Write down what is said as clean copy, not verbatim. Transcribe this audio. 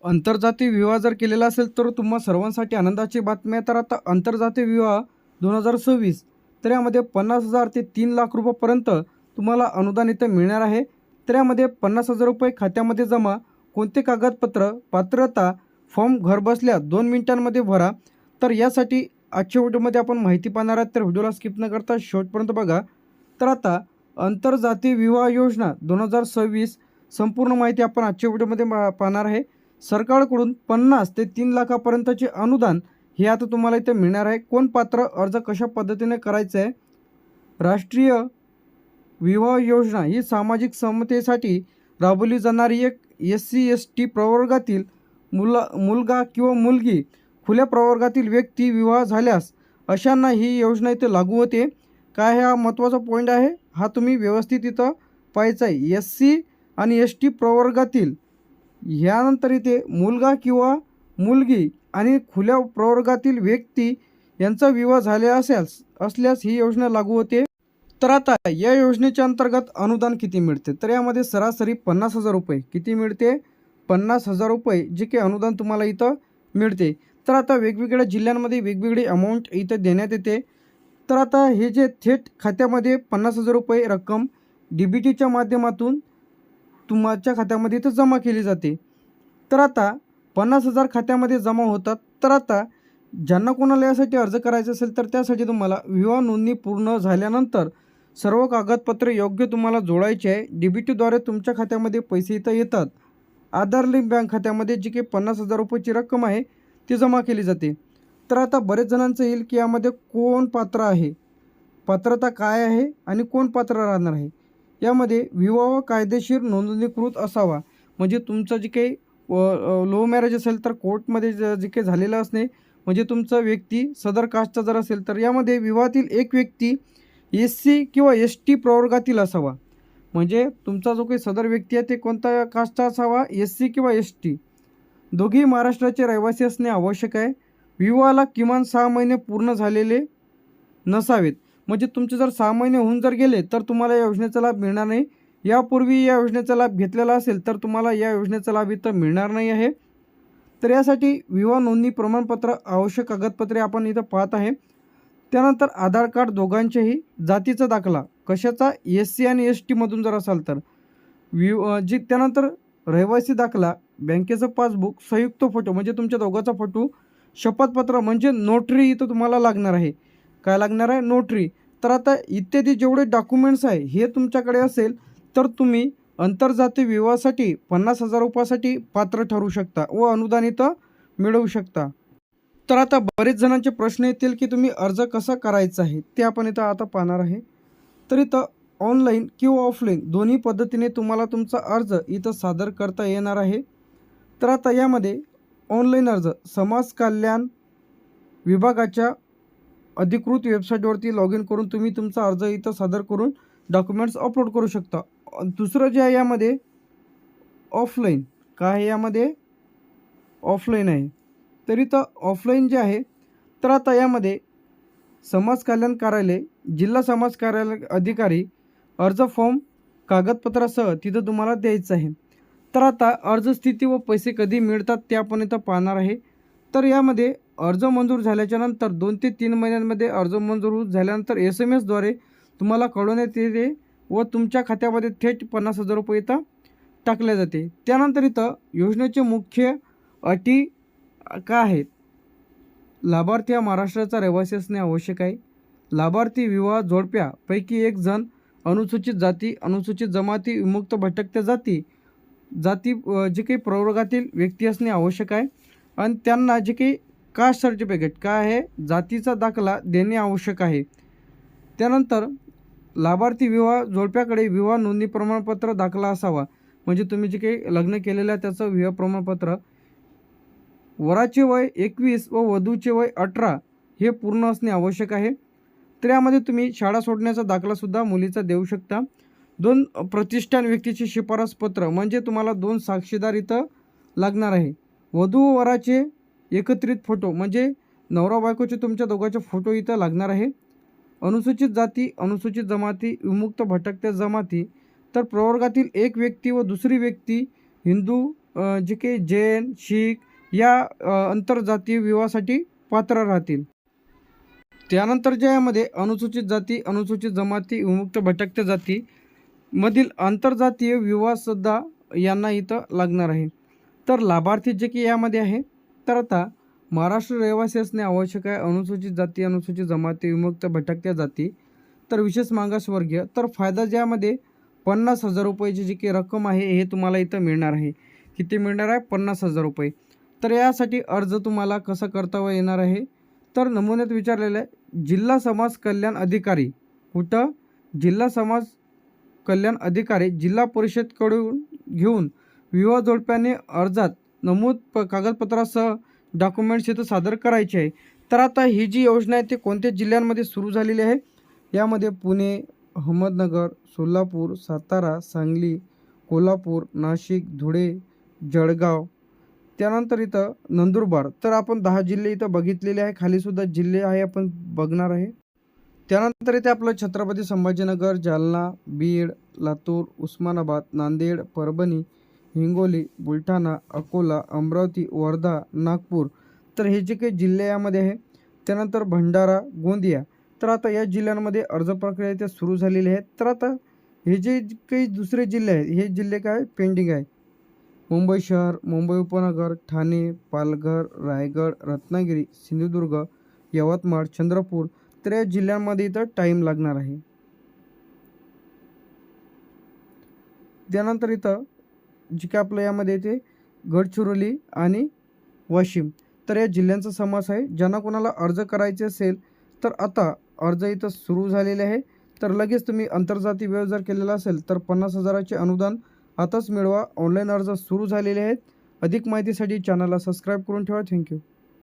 आंतरजातीय विवाह जर केलेला असेल तर तुम्हा सर्वांसाठी आनंदाची बातमी आहे। तर आता आंतरजातीय विवाह 2026 तर यामध्ये 50,000 ते 3,00,000 रुपयापर्यंत तुम्हाला अनुदान इथं मिळणार आहे। तर यामध्ये 50,000 रुपये खात्यामध्ये जमा, कोणते कागदपत्र, पात्रता, फॉर्म घरबसल्या 2 मिनिटांमध्ये भरा। तर यासाठी आजच्या व्हिडिओमध्ये आपण माहिती पाहणार आहोत, तर व्हिडिओला स्किप न करता शेवटपर्यंत बघा। तर आता आंतरजातीय विवाह योजना 2026 संपूर्ण माहिती आपण आजच्या व्हिडिओमध्ये पाहणार आहे। सरकारकडून 50 ते 3 लाखापर्यंतचे अनुदान हे आता तुम्हाला इथे मिळणार आहे। कोण पात्र, अर्ज कशा पद्धतीने करायचा आहे? राष्ट्रीय विवाह योजना ही सामाजिक समतेसाठी राबवली जाणारी एक SC/ST प्रवर्गातील मुलगा किंवा मुलगी, खुल्या प्रवर्गातील व्यक्ती विवाह झाल्यास अशांना ही योजना इथे लागू होते। काय हा महत्त्वाचा पॉईंट आहे, हा तुम्ही व्यवस्थित इथं पाहायचा आहे। SC आणि ST प्रवर्गातील, यानंतर इथे मुलगा किंवा मुलगी आणि खुल्या प्रवर्गातील व्यक्ती यांचा विवाह झाला असल्यास ही योजना लागू होते। तर आता या योजनेच्या अंतर्गत अनुदान किती मिळते? तर यामध्ये सरासरी 50,000 रुपये किती मिळते? 50,000 रुपये जे काही अनुदान तुम्हाला इथं मिळते। तर आता वेगवेगळ्या जिल्ह्यांमध्ये वेगवेगळी अमाऊंट इथं देण्यात येते। तर आता हे जे थेट खात्यामध्ये 50,000 रुपये रक्कम DBTच्या माध्यमातून तुमच्या खात्यामध्ये इथं जमा केली जाते। तर आता 50,000 खात्यामध्ये जमा होतात। तर आता ज्यांना कोणाला यासाठी अर्ज करायचा असेल तर त्यासाठी तुम्हाला विवाह नोंदणी पूर्ण झाल्यानंतर सर्व कागदपत्रे योग्य तुम्हाला जोडायचे आहे। DBTद्वारे तुमच्या खात्यामध्ये पैसे इथं येतात। आधार लिंक बँक खात्यामध्ये जी काही 50,000 रुपयाची रक्कम आहे ती जमा केली जाते। तर आता बरेच जणांचं येईल की यामध्ये कोण पात्र आहे, पात्रता काय आहे आणि कोण पात्र राहणार आहे? यामध्ये विवाह कायदेशीर नोंदणीकृत असावा, म्हणजे तुमचं जे काही लव्ह मॅरेज असेल तर कोर्टमध्ये जे काही झालेलं असणे, म्हणजे तुमचा व्यक्ती सदर कास्टचा जर असेल तर यामध्ये विवाहातील एक व्यक्ती SC किंवा ST प्रवर्गातील असावा, म्हणजे तुमचा जो काही सदर व्यक्ती आहे ते कोणत्या कास्टचा असावा, SC किंवा ST। दोघेही महाराष्ट्राचे रहिवासी असणे आवश्यक आहे। विवाहाला किमान 6 महिने पूर्ण झालेले नसावेत, म्हणजे तुमचे जर 6 महिने होऊन जर गेले तर तुम्हाला या योजनेचा लाभ मिळणार नाही। यापूर्वी या योजनेचा लाभ घेतलेला असेल तर तुम्हाला या योजनेचा लाभ इथं मिळणार नाही आहे। तर यासाठी विवाह नोंदणी प्रमाणपत्र, आवश्यक कागदपत्रे आपण इथं पाहत आहे। त्यानंतर आधार कार्ड दोघांचेही, जातीचा दाखला कशाचा, SC आणि ST मधून जर असाल तर त्यानंतर रहिवासी दाखला, बँकेचं पासबुक, संयुक्त फोटो म्हणजे तुमच्या दोघांचा फोटो, शपथपत्र म्हणजे नोटरी इथं तुम्हाला लागणार आहे। काय लागणार आहे? नोटरी। तर आता इत्यादी जेवढे डॉक्युमेंट्स आहे हे तुमच्याकडे असेल तर तुम्ही आंतरजातीय विवाहासाठी 50,000 रुपयासाठी पात्र ठरू शकता व अनुदान इथं मिळवू शकता। तर आता बरेच जणांचे प्रश्न येतील की तुम्ही अर्ज कसा करायचा आहे, ते आपण इथं आता पाहणार आहे। तर इथं ऑनलाईन किंवा ऑफलाईन दोन्ही पद्धतीने तुम्हाला तुमचा अर्ज इथं सादर करता येणार आहे। तर आता यामध्ये ऑनलाईन अर्ज समाज कल्याण विभागाच्या अधिकृत वेबसाईटवरती लॉग इन करून तुम्ही तुमचा अर्ज इथं सादर करून डॉक्युमेंट्स अपलोड करू शकता। दुसरं जे आहे यामध्ये ऑफलाईन, काय आहे यामध्ये ऑफलाईन आहे। तर इथं ऑफलाईन जे आहे तर आता यामध्ये समाज कल्याण कार्यालय, जिल्हा समाज कार्यालय अधिकारी, अर्ज फॉर्म कागदपत्रासह तिथं तुम्हाला द्यायचं आहे। तर आता अर्ज स्थिती व पैसे कधी मिळतात ते आपण इथं पाहणार आहे। तर यामध्ये अर्ज मंजूर झाल्याच्या नंतर 2 ते 3 महिन्यांमध्ये अर्ज मंजूर झाल्यानंतर SMS द्वारे तुम्हाला कळवण्यात येते व तुमच्या खात्यामध्ये थेट 50,000 रुपये इथं टाकले जाते। त्यानंतर इथं योजनेचे मुख्य अटी काय आहेत? लाभार्थी हा महाराष्ट्राचा रहिवासी असणे आवश्यक आहे। लाभार्थी विवाह जोडप्यापैकी एक जण अनुसूचित जाती, अनुसूचित जमाती, विमुक्त भटकत्या जाती जे काही प्रवर्गातील व्यक्ती असणे आवश्यक आहे आणि त्यांना जे काही कास्ट सर्टिफिकेट काय आहे, जातीचा दाखला देणे आवश्यक आहे। त्यानंतर लाभार्थी विवाह जोडप्याकडे विवाह नोंदणी प्रमाणपत्र दाखला असावा, म्हणजे तुम्ही जे काही लग्न केलेलं आहे त्याचं विवाह प्रमाणपत्र। वराचे वय 21 व वधूचे वय 18 हे पूर्ण असणे आवश्यक आहे। तर यामध्ये तुम्ही शाळा सोडण्याचा दाखलासुद्धा मुलीचा देऊ शकता। 2 प्रतिष्ठान व्यक्तीचे शिफारस पत्र, म्हणजे तुम्हाला 2 साक्षीदार इथं लागणार आहे। वधू व वराचे एकत्रित फोटो, म्हणजे नवरा बायकोचे तुमच्या दोघांचे फोटो इथं लागणार आहे। अनुसूचित जाती, अनुसूचित जमाती, विमुक्त भटकत्या जमाती, तर प्रवर्गातील एक व्यक्ती व दुसरी व्यक्ती हिंदू जे काही जैन, शीख या आंतरजातीय विवाहासाठी पात्र राहतील. त्यानंतर जे यामध्ये अनुसूचित जाती, अनुसूचित जमाती, विमुक्त भटकत्या जाती मधील आंतरजातीय विवाहसुद्धा यांना इथं लागणार आहे. तर लाभार्थी जे की यामध्ये आहे, तर आता महाराष्ट्र रहिवासी असणे आवश्यक आहे. अनुसूचित जाती, अनुसूचित जमाती, विमुक्त भटकत्या जाती, तर विशेष मागासवर्गीय. तर फायदा ज्यामध्ये 50,000 रुपयाची जी काही रक्कम आहे हे तुम्हाला इथं मिळणार आहे. किती मिळणार आहे? 50,000 रुपये. तर यासाठी अर्ज तुम्हाला कसा करता येणार आहे? तर नमुन्यात विचारलेलं आहे, जिल्हा समाज कल्याण अधिकारी. कुठं? जिल्हा समाज कल्याण अधिकारी जिल्हा परिषदकडून घेऊन विवाह जोडप्याने अर्जात नमूद कागदपत्रासह डॉक्युमेंट्स इथं सादर करायचे आहे. तर आता ही जी योजना आहे ती कोणत्या जिल्ह्यांमध्ये सुरू झालेली आहे? यामध्ये पुणे, अहमदनगर, सोलापूर, सातारा, सांगली, कोल्हापूर, नाशिक, धुळे, जळगाव, त्यानंतर इथं नंदुरबार. तर आपण 10 जिल्हे इथं बघितलेले आहे. खालीसुद्धा जिल्हे आहे आपण बघणार आहे. त्यानंतर इथे आपलं छत्रपती संभाजीनगर, जालना, बीड, लातूर, उस्मानाबाद, नांदेड, परभणी, हिंगोली, बुलढाणा, अकोला, अमरावती, वर्धा, नागपूर. तर हे जे काही जिल्हे यामध्ये आहे. त्यानंतर भंडारा, गोंदिया. तर आता या जिल्ह्यांमध्ये अर्ज प्रक्रिया इथे सुरू झालेली आहे. तर आता हे जे काही दुसरे जिल्हे आहेत, हे जिल्हे काय पेंडिंग आहे. मुंबई शहर, मुंबई उपनगर, ठाणे, पालघर, रायगड, रत्नागिरी, सिंधुदुर्ग, यवतमाळ, चंद्रपूर. तर या जिल्ह्यांमध्ये इथं टाईम लागणार आहे. त्यानंतर इथं जे काय आपलं यामध्ये येते गडचिरोली आणि वाशिम. तर या जिल्ह्यांचा समास आहे. ज्यांना कोणाला अर्ज करायचे असेल तर आता अर्ज इथं सुरू झालेले आहे. तर लगेच तुम्ही आंतरजातीय विवाह जर केलेला असेल तर 50,000चे अनुदान आताच मिळवा. ऑनलाईन अर्ज सुरू झालेले आहेत. अधिक माहितीसाठी चॅनलला सबस्क्राईब करून ठेवा. थँक्यू.